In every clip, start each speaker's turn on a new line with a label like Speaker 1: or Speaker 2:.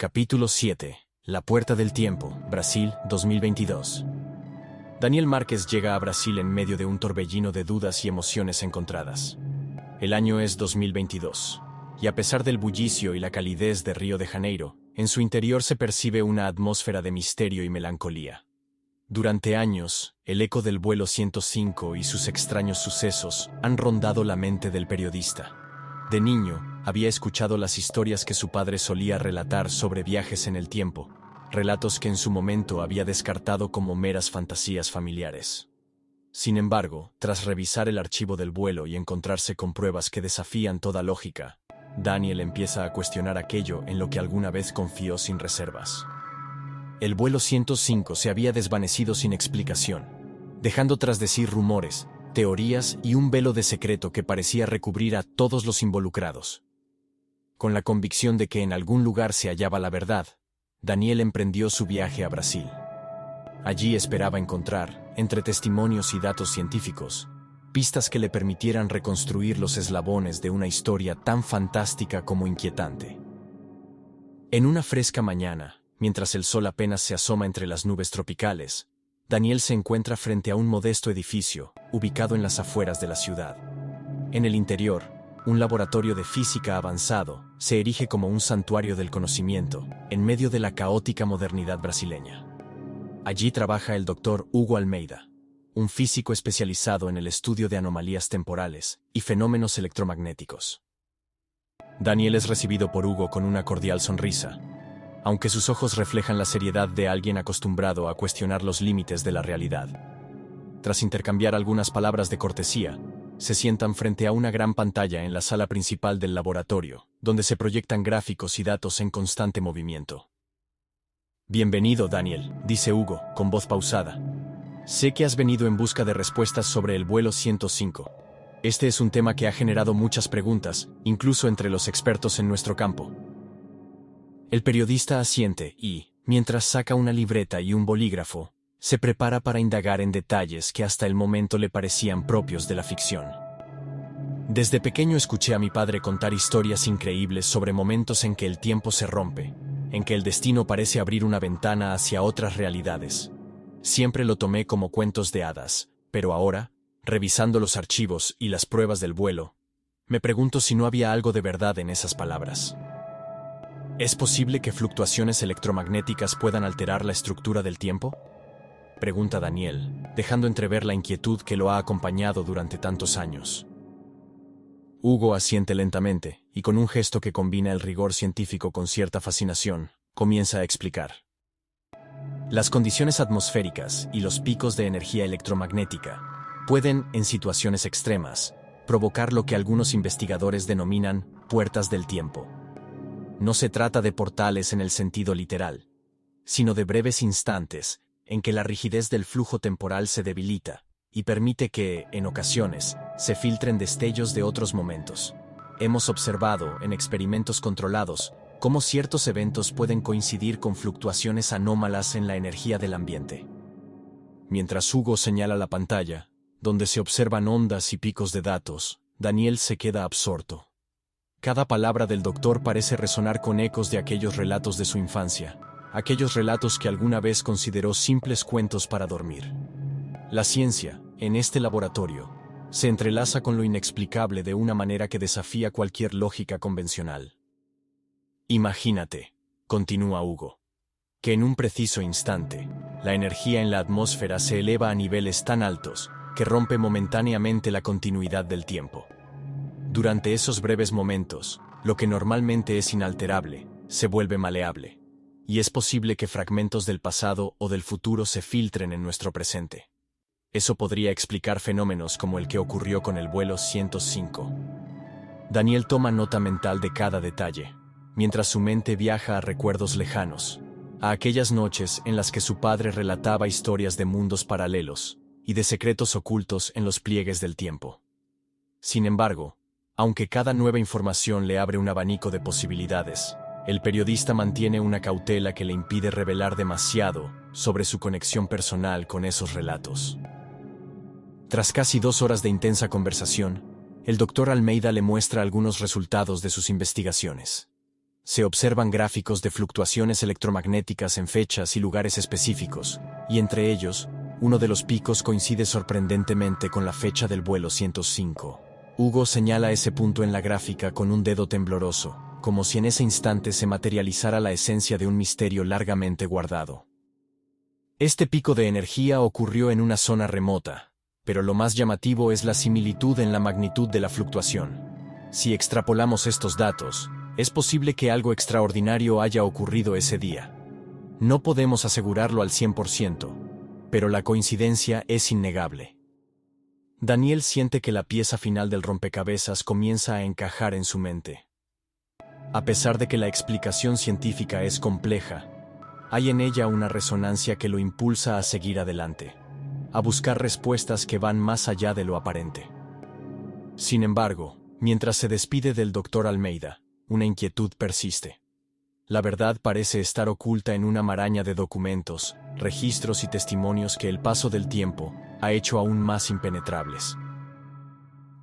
Speaker 1: Capítulo 7. La Puerta del Tiempo, Brasil, 2022. Daniel Márquez llega a Brasil en medio de un torbellino de dudas y emociones encontradas. El año es 2022, y a pesar del bullicio y la calidez de Río de Janeiro, en su interior se percibe una atmósfera de misterio y melancolía. Durante años, el eco del vuelo 105 y sus extraños sucesos han rondado la mente del periodista. De niño, había escuchado las historias que su padre solía relatar sobre viajes en el tiempo, relatos que en su momento había descartado como meras fantasías familiares. Sin embargo, tras revisar el archivo del vuelo y encontrarse con pruebas que desafían toda lógica, Daniel empieza a cuestionar aquello en lo que alguna vez confió sin reservas. El vuelo 105 se había desvanecido sin explicación, dejando tras de sí rumores, teorías y un velo de secreto que parecía recubrir a todos los involucrados. Con la convicción de que en algún lugar se hallaba la verdad, Daniel emprendió su viaje a Brasil. Allí esperaba encontrar, entre testimonios y datos científicos, pistas que le permitieran reconstruir los eslabones de una historia tan fantástica como inquietante. En una fresca mañana, mientras el sol apenas se asoma entre las nubes tropicales, Daniel se encuentra frente a un modesto edificio, ubicado en las afueras de la ciudad. En el interior, un laboratorio de física avanzado se erige como un santuario del conocimiento, en medio de la caótica modernidad brasileña. Allí trabaja el Dr. Hugo Almeida, un físico especializado en el estudio de anomalías temporales y fenómenos electromagnéticos. Daniel es recibido por Hugo con una cordial sonrisa, aunque sus ojos reflejan la seriedad de alguien acostumbrado a cuestionar los límites de la realidad. Tras intercambiar algunas palabras de cortesía, se sientan frente a una gran pantalla en la sala principal del laboratorio, donde se proyectan gráficos y datos en constante movimiento. «Bienvenido, Daniel», dice Hugo, con voz pausada. «Sé que has venido en busca de respuestas sobre el vuelo 105. Este es un tema que ha generado muchas preguntas, incluso entre los expertos en nuestro campo». El periodista asiente y, mientras saca una libreta y un bolígrafo, se prepara para indagar en detalles que hasta el momento le parecían propios de la ficción. Desde pequeño escuché a mi padre contar historias increíbles sobre momentos en que el tiempo se rompe, en que el destino parece abrir una ventana hacia otras realidades. Siempre lo tomé como cuentos de hadas, pero ahora, revisando los archivos y las pruebas del vuelo, me pregunto si no había algo de verdad en esas palabras. ¿Es posible que fluctuaciones electromagnéticas puedan alterar la estructura del tiempo?, pregunta Daniel, dejando entrever la inquietud que lo ha acompañado durante tantos años. Hugo asiente lentamente, y con un gesto que combina el rigor científico con cierta fascinación, comienza a explicar. Las condiciones atmosféricas y los picos de energía electromagnética pueden, en situaciones extremas, provocar lo que algunos investigadores denominan puertas del tiempo. No se trata de portales en el sentido literal, sino de breves instantes en que la rigidez del flujo temporal se debilita y permite que, en ocasiones, se filtren destellos de otros momentos. Hemos observado, en experimentos controlados, cómo ciertos eventos pueden coincidir con fluctuaciones anómalas en la energía del ambiente. Mientras Hugo señala la pantalla, donde se observan ondas y picos de datos, Daniel se queda absorto. Cada palabra del doctor parece resonar con ecos de aquellos relatos de su infancia, aquellos relatos que alguna vez consideró simples cuentos para dormir. La ciencia, en este laboratorio, se entrelaza con lo inexplicable de una manera que desafía cualquier lógica convencional. Imagínate, continúa Hugo, que en un preciso instante, la energía en la atmósfera se eleva a niveles tan altos que rompe momentáneamente la continuidad del tiempo. Durante esos breves momentos, lo que normalmente es inalterable, se vuelve maleable, y es posible que fragmentos del pasado o del futuro se filtren en nuestro presente. Eso podría explicar fenómenos como el que ocurrió con el vuelo 105. Daniel toma nota mental de cada detalle, mientras su mente viaja a recuerdos lejanos, a aquellas noches en las que su padre relataba historias de mundos paralelos y de secretos ocultos en los pliegues del tiempo. Sin embargo, aunque cada nueva información le abre un abanico de posibilidades, el periodista mantiene una cautela que le impide revelar demasiado sobre su conexión personal con esos relatos. Tras casi 2 horas de intensa conversación, el Dr. Almeida le muestra algunos resultados de sus investigaciones. Se observan gráficos de fluctuaciones electromagnéticas en fechas y lugares específicos, y entre ellos, uno de los picos coincide sorprendentemente con la fecha del vuelo 105. Hugo señala ese punto en la gráfica con un dedo tembloroso, como si en ese instante se materializara la esencia de un misterio largamente guardado. Este pico de energía ocurrió en una zona remota, pero lo más llamativo es la similitud en la magnitud de la fluctuación. Si extrapolamos estos datos, es posible que algo extraordinario haya ocurrido ese día. No podemos asegurarlo al 100%, pero la coincidencia es innegable. Daniel siente que la pieza final del rompecabezas comienza a encajar en su mente. A pesar de que la explicación científica es compleja, hay en ella una resonancia que lo impulsa a seguir adelante, a buscar respuestas que van más allá de lo aparente. Sin embargo, mientras se despide del Dr. Almeida, una inquietud persiste. La verdad parece estar oculta en una maraña de documentos, registros y testimonios que el paso del tiempo ha hecho aún más impenetrables.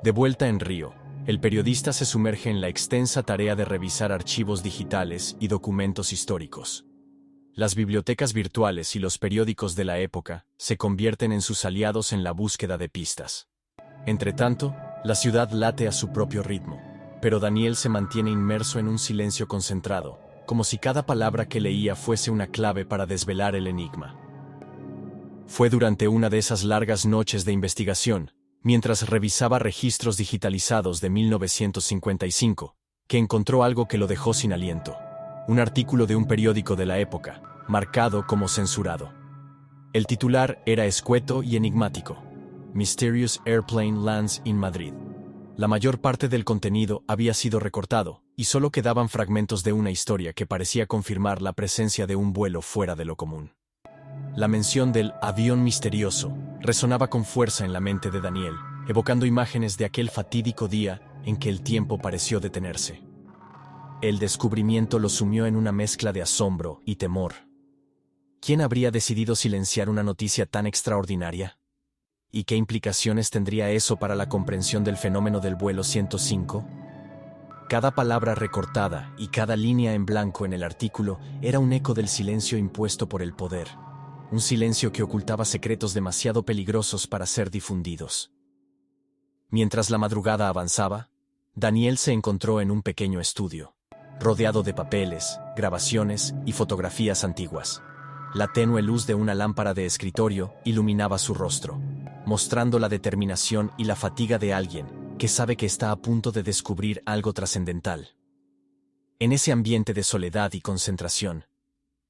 Speaker 1: De vuelta en Río, el periodista se sumerge en la extensa tarea de revisar archivos digitales y documentos históricos. Las bibliotecas virtuales y los periódicos de la época se convierten en sus aliados en la búsqueda de pistas. Entretanto, la ciudad late a su propio ritmo, pero Daniel se mantiene inmerso en un silencio concentrado, como si cada palabra que leía fuese una clave para desvelar el enigma. Fue durante una de esas largas noches de investigación, mientras revisaba registros digitalizados de 1955, que encontró algo que lo dejó sin aliento. Un artículo de un periódico de la época, marcado como censurado. El titular era escueto y enigmático: Mysterious Airplane Lands in Madrid. La mayor parte del contenido había sido recortado, y solo quedaban fragmentos de una historia que parecía confirmar la presencia de un vuelo fuera de lo común. La mención del avión misterioso resonaba con fuerza en la mente de Daniel, evocando imágenes de aquel fatídico día en que el tiempo pareció detenerse. El descubrimiento lo sumió en una mezcla de asombro y temor. ¿Quién habría decidido silenciar una noticia tan extraordinaria? ¿Y qué implicaciones tendría eso para la comprensión del fenómeno del vuelo 105? Cada palabra recortada y cada línea en blanco en el artículo era un eco del silencio impuesto por el poder. Un silencio que ocultaba secretos demasiado peligrosos para ser difundidos. Mientras la madrugada avanzaba, Daniel se encontró en un pequeño estudio, rodeado de papeles, grabaciones y fotografías antiguas. La tenue luz de una lámpara de escritorio iluminaba su rostro, mostrando la determinación y la fatiga de alguien que sabe que está a punto de descubrir algo trascendental. En ese ambiente de soledad y concentración,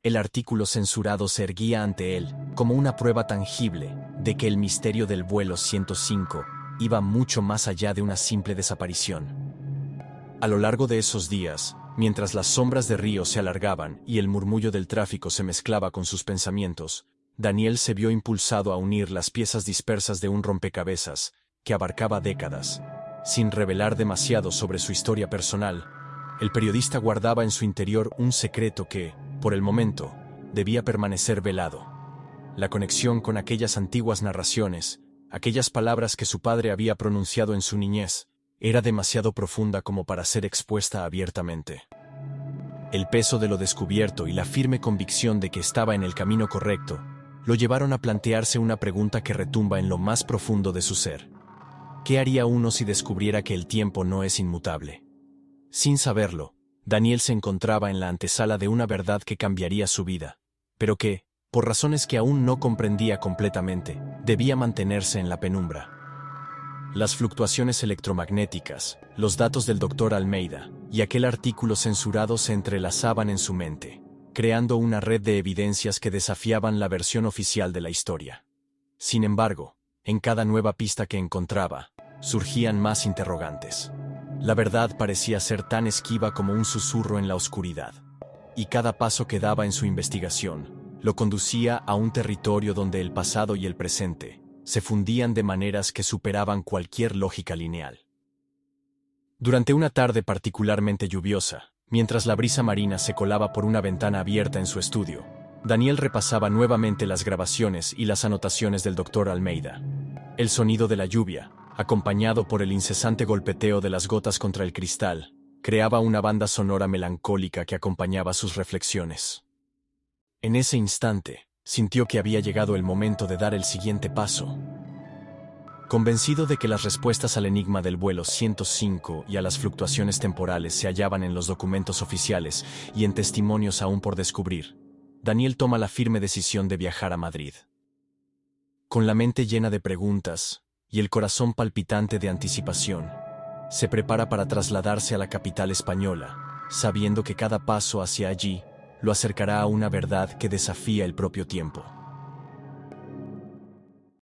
Speaker 1: el artículo censurado se erguía ante él como una prueba tangible de que el misterio del vuelo 105 iba mucho más allá de una simple desaparición. A lo largo de esos días, mientras las sombras de Río se alargaban y el murmullo del tráfico se mezclaba con sus pensamientos, Daniel se vio impulsado a unir las piezas dispersas de un rompecabezas que abarcaba décadas. Sin revelar demasiado sobre su historia personal, el periodista guardaba en su interior un secreto que, por el momento, debía permanecer velado. La conexión con aquellas antiguas narraciones, aquellas palabras que su padre había pronunciado en su niñez, era demasiado profunda como para ser expuesta abiertamente. El peso de lo descubierto y la firme convicción de que estaba en el camino correcto lo llevaron a plantearse una pregunta que retumba en lo más profundo de su ser. ¿Qué haría uno si descubriera que el tiempo no es inmutable? Sin saberlo, Daniel se encontraba en la antesala de una verdad que cambiaría su vida, pero que, por razones que aún no comprendía completamente, debía mantenerse en la penumbra. Las fluctuaciones electromagnéticas, los datos del Dr. Almeida y aquel artículo censurado se entrelazaban en su mente, creando una red de evidencias que desafiaban la versión oficial de la historia. Sin embargo, en cada nueva pista que encontraba, surgían más interrogantes. La verdad parecía ser tan esquiva como un susurro en la oscuridad, y cada paso que daba en su investigación lo conducía a un territorio donde el pasado y el presente se fundían de maneras que superaban cualquier lógica lineal. Durante una tarde particularmente lluviosa, mientras la brisa marina se colaba por una ventana abierta en su estudio, Daniel repasaba nuevamente las grabaciones y las anotaciones del Dr. Almeida. El sonido de la lluvia, acompañado por el incesante golpeteo de las gotas contra el cristal, Creaba una banda sonora melancólica que acompañaba sus reflexiones. En ese instante, sintió que había llegado el momento de dar el siguiente paso. Convencido de que las respuestas al enigma del vuelo 105 y a las fluctuaciones temporales se hallaban en los documentos oficiales y en testimonios aún por descubrir, Daniel toma la firme decisión de viajar a Madrid. Con la mente llena de preguntas y el corazón palpitante de anticipación, se prepara para trasladarse a la capital española, sabiendo que cada paso hacia allí lo acercará a una verdad que desafía el propio tiempo.